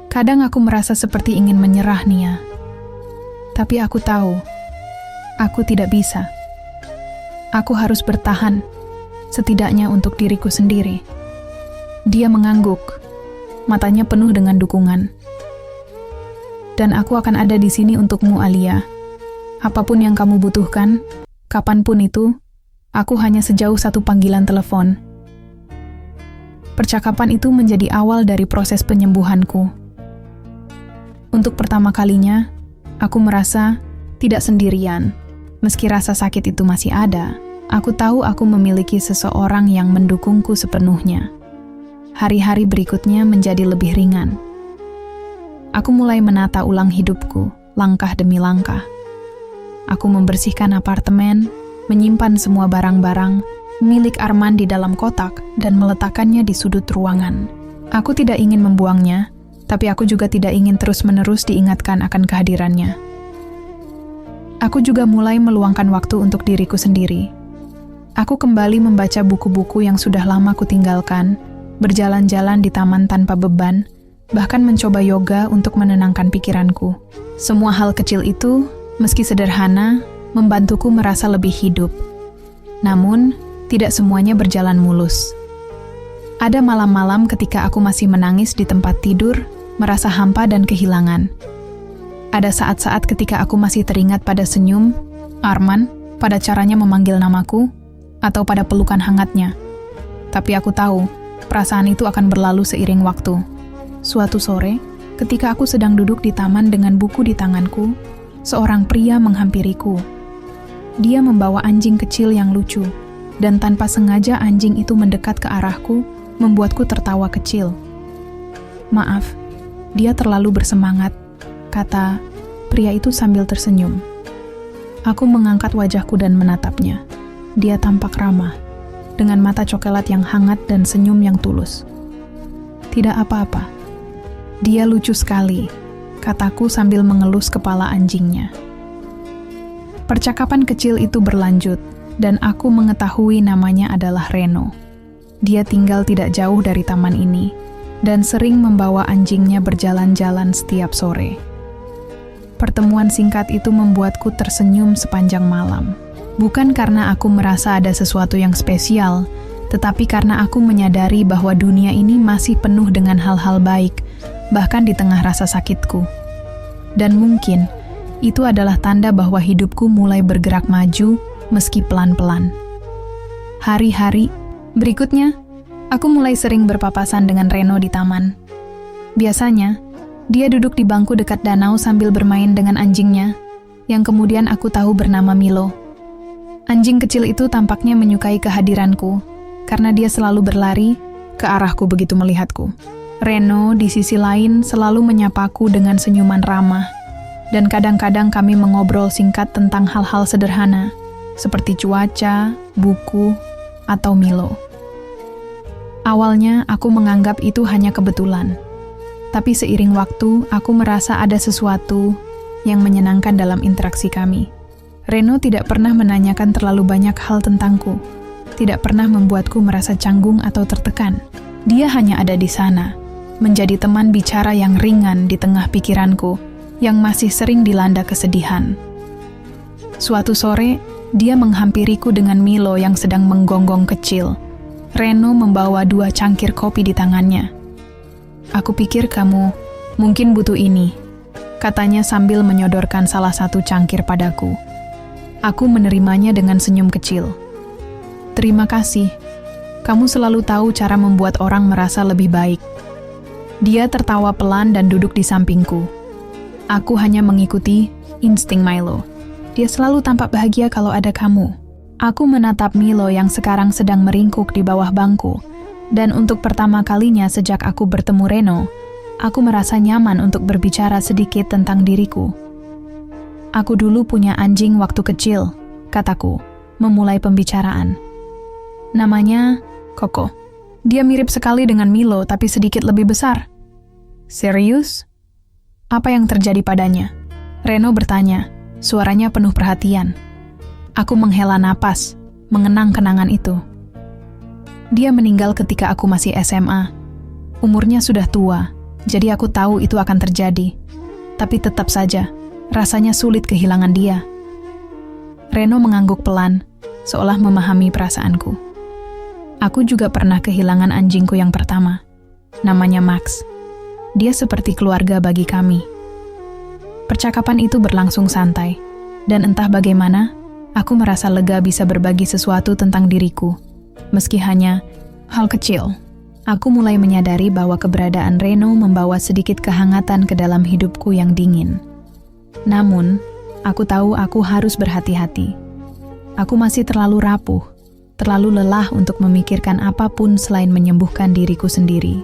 Speaker 1: Kadang aku merasa seperti ingin menyerah, Nia. Tapi aku tahu, aku tidak bisa. Aku harus bertahan, setidaknya untuk diriku sendiri. Dia mengangguk, matanya penuh dengan dukungan. "Dan aku akan ada di sini untukmu, Alia. Apapun yang kamu butuhkan, kapanpun itu, aku hanya sejauh satu panggilan telepon." Percakapan itu menjadi awal dari proses penyembuhanku. Untuk pertama kalinya, aku merasa tidak sendirian. Meski rasa sakit itu masih ada, aku tahu aku memiliki seseorang yang mendukungku sepenuhnya. Hari-hari berikutnya menjadi lebih ringan. Aku mulai menata ulang hidupku, langkah demi langkah. Aku membersihkan apartemen, menyimpan semua barang-barang milik Arman di dalam kotak dan meletakkannya di sudut ruangan. Aku tidak ingin membuangnya, tapi aku juga tidak ingin terus-menerus diingatkan akan kehadirannya. Aku juga mulai meluangkan waktu untuk diriku sendiri. Aku kembali membaca buku-buku yang sudah lama kutinggalkan, berjalan-jalan di taman tanpa beban, bahkan mencoba yoga untuk menenangkan pikiranku. Semua hal kecil itu, meski sederhana, membantuku merasa lebih hidup. Namun, tidak semuanya berjalan mulus. Ada malam-malam ketika aku masih menangis di tempat tidur, merasa hampa dan kehilangan. Ada saat-saat ketika aku masih teringat pada senyum Arman, pada caranya memanggil namaku, atau pada pelukan hangatnya. Tapi aku tahu, perasaan itu akan berlalu seiring waktu. Suatu sore, ketika aku sedang duduk di taman dengan buku di tanganku, seorang pria menghampiriku. Dia membawa anjing kecil yang lucu, dan tanpa sengaja anjing itu mendekat ke arahku, membuatku tertawa kecil. "Maaf, dia terlalu bersemangat," kata pria itu sambil tersenyum. Aku mengangkat wajahku dan menatapnya. Dia tampak ramah, dengan mata coklat yang hangat dan senyum yang tulus. "Tidak apa-apa. Dia lucu sekali," kataku sambil mengelus kepala anjingnya. Percakapan kecil itu berlanjut, dan aku mengetahui namanya adalah Reno. Dia tinggal tidak jauh dari taman ini, dan sering membawa anjingnya berjalan-jalan setiap sore. Pertemuan singkat itu membuatku tersenyum sepanjang malam. Bukan karena aku merasa ada sesuatu yang spesial, tetapi karena aku menyadari bahwa dunia ini masih penuh dengan hal-hal baik, bahkan di tengah rasa sakitku. Dan mungkin, itu adalah tanda bahwa hidupku mulai bergerak maju, meski pelan-pelan. Hari-hari berikutnya, aku mulai sering berpapasan dengan Reno di taman. Biasanya, dia duduk di bangku dekat danau sambil bermain dengan anjingnya, yang kemudian aku tahu bernama Milo. Anjing kecil itu tampaknya menyukai kehadiranku, karena dia selalu berlari ke arahku begitu melihatku. Reno di sisi lain selalu menyapaku dengan senyuman ramah, dan kadang-kadang kami mengobrol singkat tentang hal-hal sederhana, seperti cuaca, buku, atau Milo. Awalnya aku menganggap itu hanya kebetulan, tapi seiring waktu aku merasa ada sesuatu yang menyenangkan dalam interaksi kami. Reno tidak pernah menanyakan terlalu banyak hal tentangku, tidak pernah membuatku merasa canggung atau tertekan. Dia hanya ada di sana, menjadi teman bicara yang ringan di tengah pikiranku yang masih sering dilanda kesedihan. Suatu sore, dia menghampiriku dengan Milo yang sedang menggonggong kecil. Reno membawa 2 cangkir kopi di tangannya. Aku pikir kamu mungkin butuh ini, katanya sambil menyodorkan salah satu cangkir padaku. Aku menerimanya dengan senyum kecil. Terima kasih, kamu selalu tahu cara membuat orang merasa lebih baik. Dia tertawa pelan dan duduk di sampingku. Aku hanya mengikuti insting Milo. Dia selalu tampak bahagia kalau ada kamu. Aku menatap Milo yang sekarang sedang meringkuk di bawah bangku, dan untuk pertama kalinya sejak aku bertemu Reno, aku merasa nyaman untuk berbicara sedikit tentang diriku. Aku dulu punya anjing waktu kecil, kataku, memulai pembicaraan. Namanya Koko. Dia mirip sekali dengan Milo tapi sedikit lebih besar. Serius? Apa yang terjadi padanya? Reno bertanya, suaranya penuh perhatian. Aku menghela napas, mengenang kenangan itu. Dia meninggal ketika aku masih SMA. Umurnya sudah tua, jadi aku tahu itu akan terjadi. Tapi tetap saja, rasanya sulit kehilangan dia. Reno mengangguk pelan, seolah memahami perasaanku. Aku juga pernah kehilangan anjingku yang pertama. Namanya Max. Dia seperti keluarga bagi kami. Percakapan itu berlangsung santai, dan entah bagaimana, aku merasa lega bisa berbagi sesuatu tentang diriku. Meski hanya hal kecil, aku mulai menyadari bahwa keberadaan Reno membawa sedikit kehangatan ke dalam hidupku yang dingin. Namun, aku tahu aku harus berhati-hati. Aku masih terlalu rapuh, terlalu lelah untuk memikirkan apapun selain menyembuhkan diriku sendiri.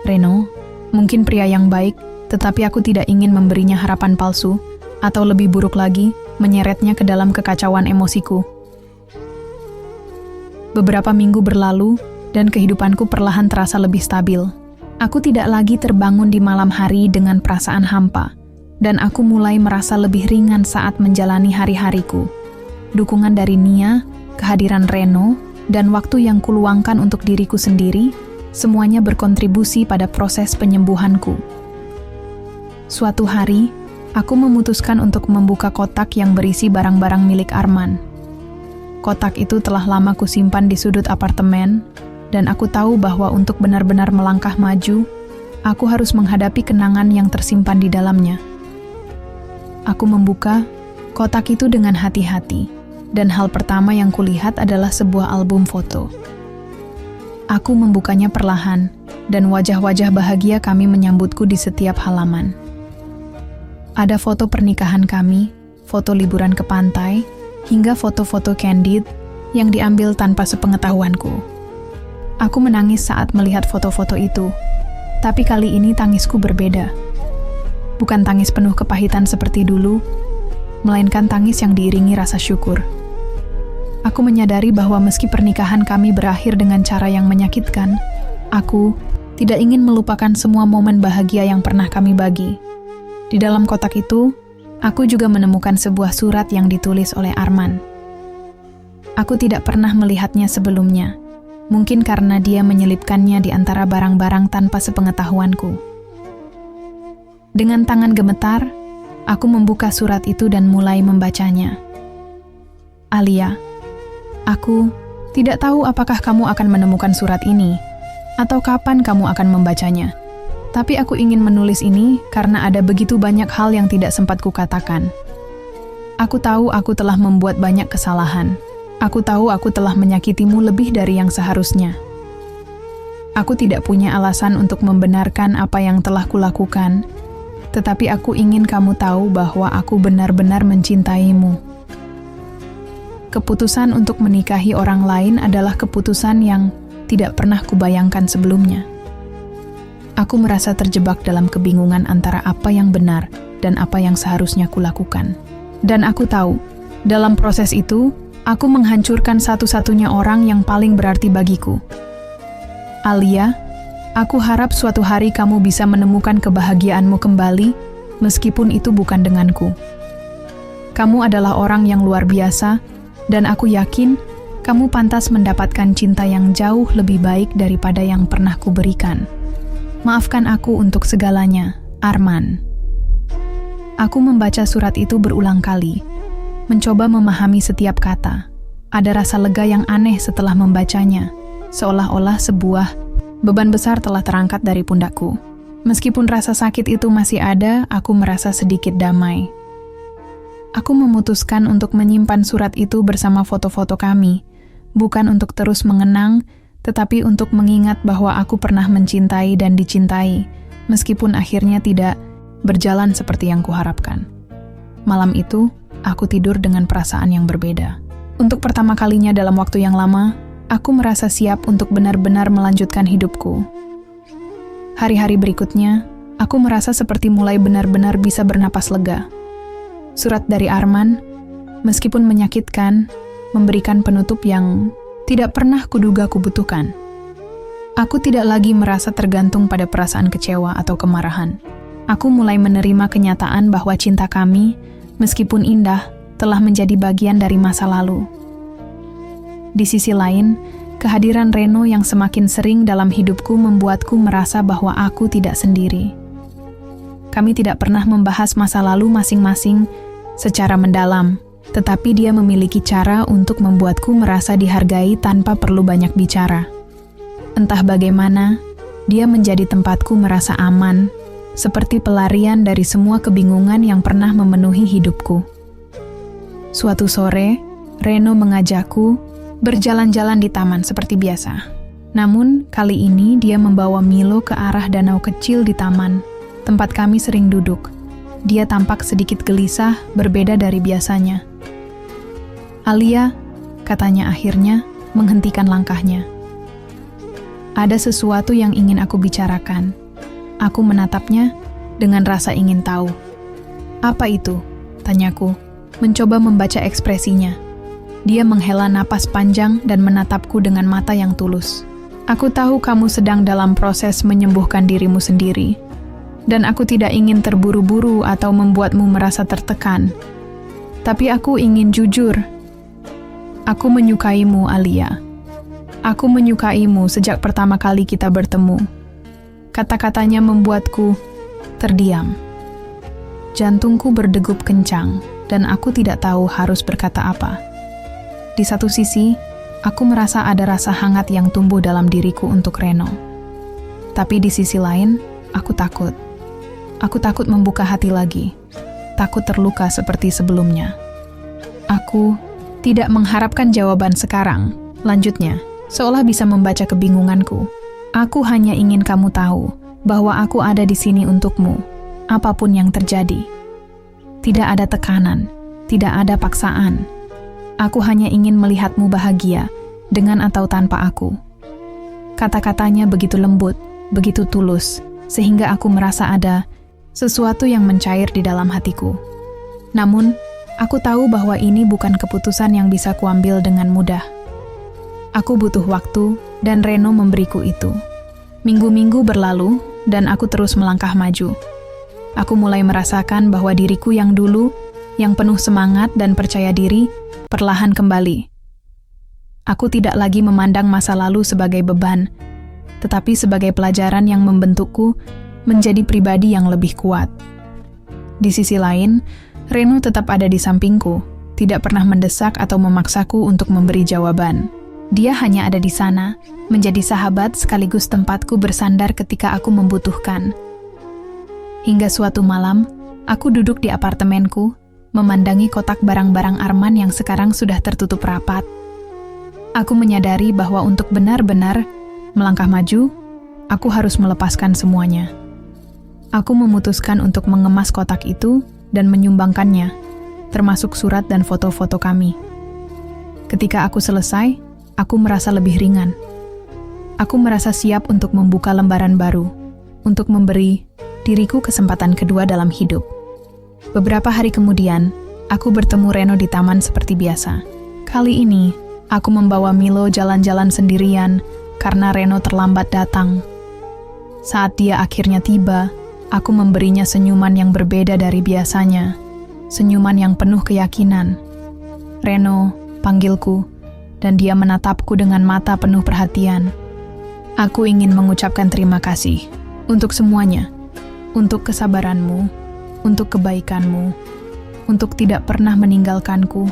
Speaker 1: Reno, mungkin pria yang baik, tetapi aku tidak ingin memberinya harapan palsu, atau lebih buruk lagi, menyeretnya ke dalam kekacauan emosiku. Beberapa minggu berlalu, dan kehidupanku perlahan terasa lebih stabil. Aku tidak lagi terbangun di malam hari dengan perasaan hampa, dan aku mulai merasa lebih ringan saat menjalani hari-hariku. Dukungan dari Nia, kehadiran Reno, dan waktu yang kuluangkan untuk diriku sendiri, semuanya berkontribusi pada proses penyembuhanku. Suatu hari, aku memutuskan untuk membuka kotak yang berisi barang-barang milik Arman. Kotak itu telah lama kusimpan di sudut apartemen, dan aku tahu bahwa untuk benar-benar melangkah maju, aku harus menghadapi kenangan yang tersimpan di dalamnya. Aku membuka kotak itu dengan hati-hati, dan hal pertama yang kulihat adalah sebuah album foto. Aku membukanya perlahan, dan wajah-wajah bahagia kami menyambutku di setiap halaman. Ada foto pernikahan kami, foto liburan ke pantai, hingga foto-foto candid yang diambil tanpa sepengetahuanku. Aku menangis saat melihat foto-foto itu, tapi kali ini tangisku berbeda. Bukan tangis penuh kepahitan seperti dulu, melainkan tangis yang diiringi rasa syukur. Aku menyadari bahwa meski pernikahan kami berakhir dengan cara yang menyakitkan, aku tidak ingin melupakan semua momen bahagia yang pernah kami bagi. Di dalam kotak itu, aku juga menemukan sebuah surat yang ditulis oleh Arman. Aku tidak pernah melihatnya sebelumnya, mungkin karena dia menyelipkannya di antara barang-barang tanpa sepengetahuanku. Dengan tangan gemetar, aku membuka surat itu dan mulai membacanya. Alia, aku tidak tahu apakah kamu akan menemukan surat ini, atau kapan kamu akan membacanya. Tapi aku ingin menulis ini karena ada begitu banyak hal yang tidak sempat kukatakan. Aku tahu aku telah membuat banyak kesalahan. Aku tahu aku telah menyakitimu lebih dari yang seharusnya. Aku tidak punya alasan untuk membenarkan apa yang telah kulakukan, tetapi aku ingin kamu tahu bahwa aku benar-benar mencintaimu. Keputusan untuk menikahi orang lain adalah keputusan yang tidak pernah kubayangkan sebelumnya. Aku merasa terjebak dalam kebingungan antara apa yang benar dan apa yang seharusnya kulakukan. Dan aku tahu, dalam proses itu, aku menghancurkan satu-satunya orang yang paling berarti bagiku. Alia, aku harap suatu hari kamu bisa menemukan kebahagiaanmu kembali, meskipun itu bukan denganku. Kamu adalah orang yang luar biasa, dan aku yakin kamu pantas mendapatkan cinta yang jauh lebih baik daripada yang pernah kuberikan. Maafkan aku untuk segalanya, Arman. Aku membaca surat itu berulang kali, mencoba memahami setiap kata. Ada rasa lega yang aneh setelah membacanya, seolah-olah sebuah Beban besar telah terangkat dari pundakku. Meskipun rasa sakit itu masih ada, aku merasa sedikit damai. Aku memutuskan untuk menyimpan surat itu bersama foto-foto kami, bukan untuk terus mengenang, tetapi untuk mengingat bahwa aku pernah mencintai dan dicintai, meskipun akhirnya tidak berjalan seperti yang kuharapkan. Malam itu, aku tidur dengan perasaan yang berbeda. Untuk pertama kalinya dalam waktu yang lama, aku merasa siap untuk benar-benar melanjutkan hidupku. Hari-hari berikutnya, aku merasa seperti mulai benar-benar bisa bernapas lega. Surat dari Arman, meskipun menyakitkan, memberikan penutup yang tidak pernah kuduga kubutuhkan. Aku tidak lagi merasa tergantung pada perasaan kecewa atau kemarahan. Aku mulai menerima kenyataan bahwa cinta kami, meskipun indah, telah menjadi bagian dari masa lalu. Di sisi lain, kehadiran Reno yang semakin sering dalam hidupku membuatku merasa bahwa aku tidak sendiri. Kami tidak pernah membahas masa lalu masing-masing secara mendalam, tetapi dia memiliki cara untuk membuatku merasa dihargai tanpa perlu banyak bicara. Entah bagaimana, dia menjadi tempatku merasa aman, seperti pelarian dari semua kebingungan yang pernah memenuhi hidupku. Suatu sore, Reno mengajakku berjalan-jalan di taman seperti biasa. Namun, kali ini dia membawa Milo ke arah danau kecil di taman, tempat kami sering duduk. Dia tampak sedikit gelisah, berbeda dari biasanya. "Alia," katanya akhirnya, menghentikan langkahnya. "Ada sesuatu yang ingin aku bicarakan." Aku menatapnya dengan rasa ingin tahu. "Apa itu?" tanyaku, mencoba membaca ekspresinya. Dia menghela napas panjang dan menatapku dengan mata yang tulus. "Aku tahu kamu sedang dalam proses menyembuhkan dirimu sendiri, dan aku tidak ingin terburu-buru atau membuatmu merasa tertekan. Tapi aku ingin jujur. Aku menyukaimu, Alia. Aku menyukaimu sejak pertama kali kita bertemu." Kata-katanya membuatku terdiam. Jantungku berdegup kencang, dan aku tidak tahu harus berkata apa. Di satu sisi, aku merasa ada rasa hangat yang tumbuh dalam diriku untuk Reno. Tapi di sisi lain, aku takut. Aku takut membuka hati lagi. Takut terluka seperti sebelumnya. "Aku tidak mengharapkan jawaban sekarang," lanjutnya, seolah bisa membaca kebingunganku. "Aku hanya ingin kamu tahu bahwa aku ada di sini untukmu, apapun yang terjadi. Tidak ada tekanan, tidak ada paksaan. Aku hanya ingin melihatmu bahagia, dengan atau tanpa aku." Kata-katanya begitu lembut, begitu tulus, sehingga aku merasa ada sesuatu yang mencair di dalam hatiku. Namun, aku tahu bahwa ini bukan keputusan yang bisa kuambil dengan mudah. Aku butuh waktu, dan Reno memberiku itu. Minggu-minggu berlalu, dan aku terus melangkah maju. Aku mulai merasakan bahwa diriku yang dulu, yang penuh semangat dan percaya diri, perlahan kembali. Aku tidak lagi memandang masa lalu sebagai beban, tetapi sebagai pelajaran yang membentukku menjadi pribadi yang lebih kuat. Di sisi lain, Reno tetap ada di sampingku, tidak pernah mendesak atau memaksaku untuk memberi jawaban. Dia hanya ada di sana, menjadi sahabat sekaligus tempatku bersandar ketika aku membutuhkan. Hingga suatu malam, aku duduk di apartemenku, memandangi kotak barang-barang Arman yang sekarang sudah tertutup rapat. Aku menyadari bahwa untuk benar-benar melangkah maju, aku harus melepaskan semuanya. Aku memutuskan untuk mengemas kotak itu dan menyumbangkannya, termasuk surat dan foto-foto kami. Ketika aku selesai, aku merasa lebih ringan. Aku merasa siap untuk membuka lembaran baru, untuk memberi diriku kesempatan kedua dalam hidup. Beberapa hari kemudian, aku bertemu Reno di taman seperti biasa. Kali ini, aku membawa Milo jalan-jalan sendirian karena Reno terlambat datang. Saat dia akhirnya tiba, aku memberinya senyuman yang berbeda dari biasanya. Senyuman yang penuh keyakinan. "Reno," panggilku, dan dia menatapku dengan mata penuh perhatian. "Aku ingin mengucapkan terima kasih untuk semuanya, untuk kesabaranmu, untuk kebaikanmu, untuk tidak pernah meninggalkanku,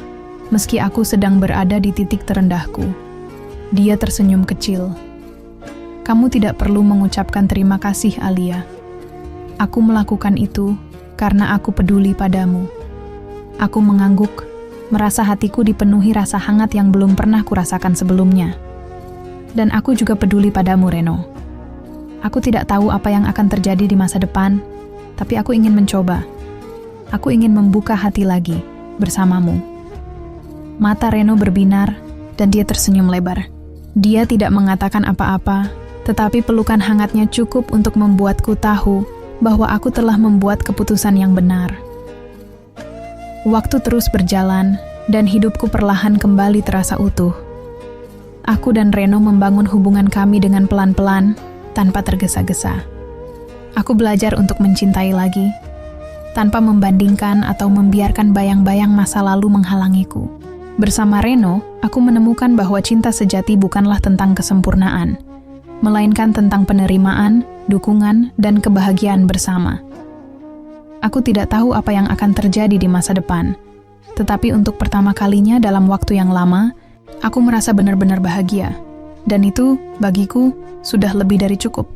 Speaker 1: meski aku sedang berada di titik terendahku." Dia tersenyum kecil. Kamu tidak perlu mengucapkan terima kasih, Alia. Aku melakukan itu karena aku peduli padamu. Aku mengangguk, merasa hatiku dipenuhi rasa hangat yang belum pernah kurasakan sebelumnya. Dan aku juga peduli padamu, Reno. Aku tidak tahu apa yang akan terjadi di masa depan, tapi aku ingin mencoba. Aku ingin membuka hati lagi bersamamu. Mata Reno berbinar dan dia tersenyum lebar. Dia tidak mengatakan apa-apa, tetapi pelukan hangatnya cukup untuk membuatku tahu bahwa aku telah membuat keputusan yang benar. Waktu terus berjalan dan hidupku perlahan kembali terasa utuh. Aku dan Reno membangun hubungan kami dengan pelan-pelan, tanpa tergesa-gesa. Aku belajar untuk mencintai lagi, tanpa membandingkan atau membiarkan bayang-bayang masa lalu menghalangiku. Bersama Reno, aku menemukan bahwa cinta sejati bukanlah tentang kesempurnaan, melainkan tentang penerimaan, dukungan, dan kebahagiaan bersama. Aku tidak tahu apa yang akan terjadi di masa depan, tetapi untuk pertama kalinya dalam waktu yang lama, aku merasa benar-benar bahagia. Dan itu, bagiku, sudah lebih dari cukup.